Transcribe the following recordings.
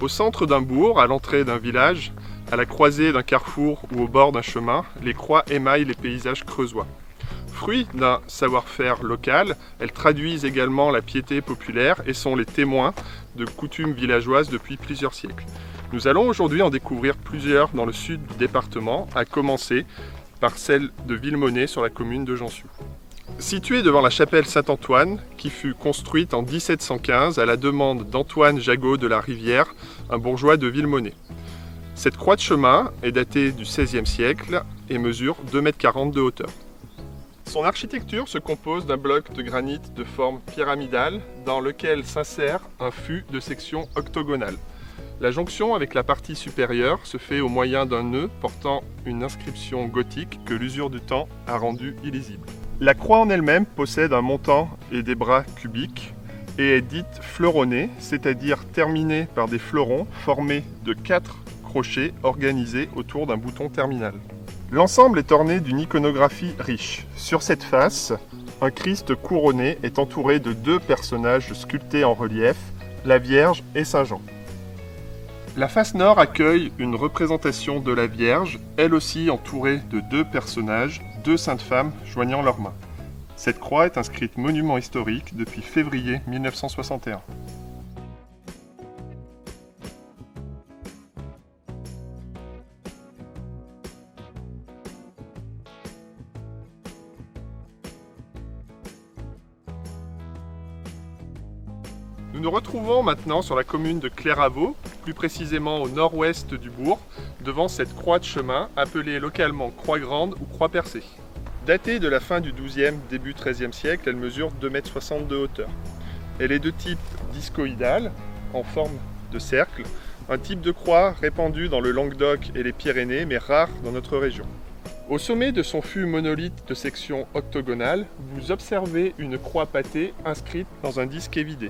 centre d'un bourg, à l'entrée d'un village, à la croisée d'un carrefour ou au bord d'un chemin, les croix émaillent les paysages creusois. Fruit d'un savoir-faire local, elles traduisent également la piété populaire et sont les témoins de coutumes villageoises depuis plusieurs siècles. Nous allons aujourd'hui en découvrir plusieurs dans le sud du département, à commencer par celle de Villemonnet sur la commune de Jansiou. Située devant la chapelle Saint-Antoine, qui fut construite en 1715 à la demande d'Antoine Jagot de la Rivière, un bourgeois de Villemonnet. Cette croix de chemin est datée du XVIe siècle et mesure 2,40 m de hauteur. Son architecture se compose d'un bloc de granit de forme pyramidale dans lequel s'insère un fût de section octogonale. La jonction avec la partie supérieure se fait au moyen d'un nœud portant une inscription gothique que l'usure du temps a rendue illisible. La croix en elle-même possède un montant et des bras cubiques et est dite fleuronnée, c'est-à-dire terminée par des fleurons formés de 4 crochets organisés autour d'un bouton terminal. L'ensemble est orné d'une iconographie riche. Sur cette face, un Christ couronné est entouré de 2 personnages sculptés en relief, la Vierge et Saint Jean. La face nord accueille une représentation de la Vierge, elle aussi entourée de 2 personnages, 2 saintes femmes joignant leurs mains. Cette croix est inscrite monument historique depuis février 1961. Nous nous retrouvons maintenant sur la commune de Clairavaux, plus précisément au nord-ouest du bourg, devant cette croix de chemin appelée localement croix grande ou croix percée. Datée de la fin du XIIe, début XIIIe siècle, elle mesure 2,60 m de hauteur. Elle est de type discoïdale, en forme de cercle, un type de croix répandu dans le Languedoc et les Pyrénées, mais rare dans notre région. Au sommet de son fût monolithe de section octogonale, vous observez une croix pâtée inscrite dans un disque évidé.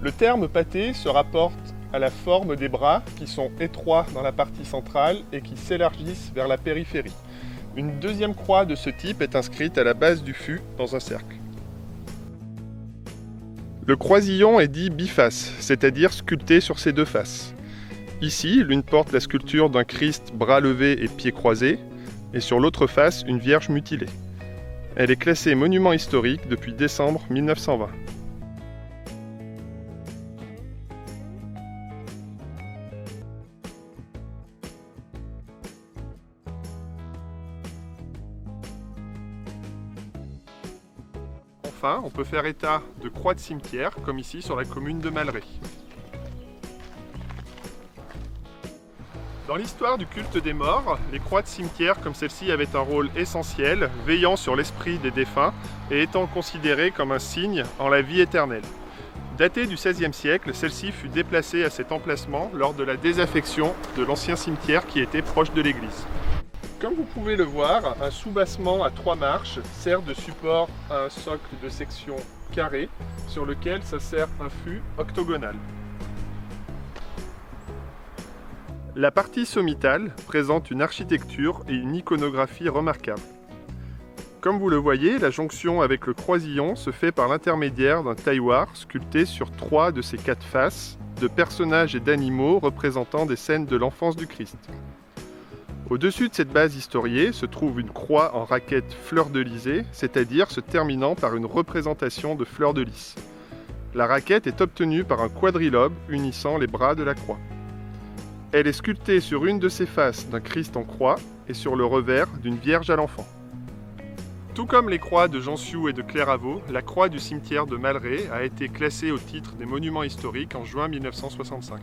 Le terme pâté se rapporte à la forme des bras qui sont étroits dans la partie centrale et qui s'élargissent vers la périphérie. Une deuxième croix de ce type est inscrite à la base du fût dans un cercle. Le croisillon est dit biface, c'est-à-dire sculpté sur ses 2 faces. Ici, l'une porte la sculpture d'un Christ bras levés et pieds croisés, et sur l'autre face, une Vierge mutilée. Elle est classée monument historique depuis décembre 1920. Enfin, on peut faire état de croix de cimetière, comme ici sur la commune de Malray. Dans l'histoire du culte des morts, les croix de cimetière comme celle-ci avaient un rôle essentiel, veillant sur l'esprit des défunts et étant considérées comme un signe en la vie éternelle. Datée du XVIe siècle, celle-ci fut déplacée à cet emplacement lors de la désaffection de l'ancien cimetière qui était proche de l'église. Comme vous pouvez le voir, un soubassement à 3 marches sert de support à un socle de section carré sur lequel s'insère un fût octogonal. La partie sommitale présente une architecture et une iconographie remarquables. Comme vous le voyez, la jonction avec le croisillon se fait par l'intermédiaire d'un tailloir sculpté sur 3 de ses 4 faces de personnages et d'animaux représentant des scènes de l'enfance du Christ. Au-dessus de cette base historiée se trouve une croix en raquette fleur-de-lysée, c'est-à-dire se terminant par une représentation de fleur de lys. La raquette est obtenue par un quadrilobe unissant les bras de la croix. Elle est sculptée sur une de ses faces d'un Christ en croix et sur le revers d'une Vierge à l'enfant. Tout comme les croix de Jansiou et de Clairavaux, la croix du cimetière de Malray a été classée au titre des monuments historiques en juin 1965.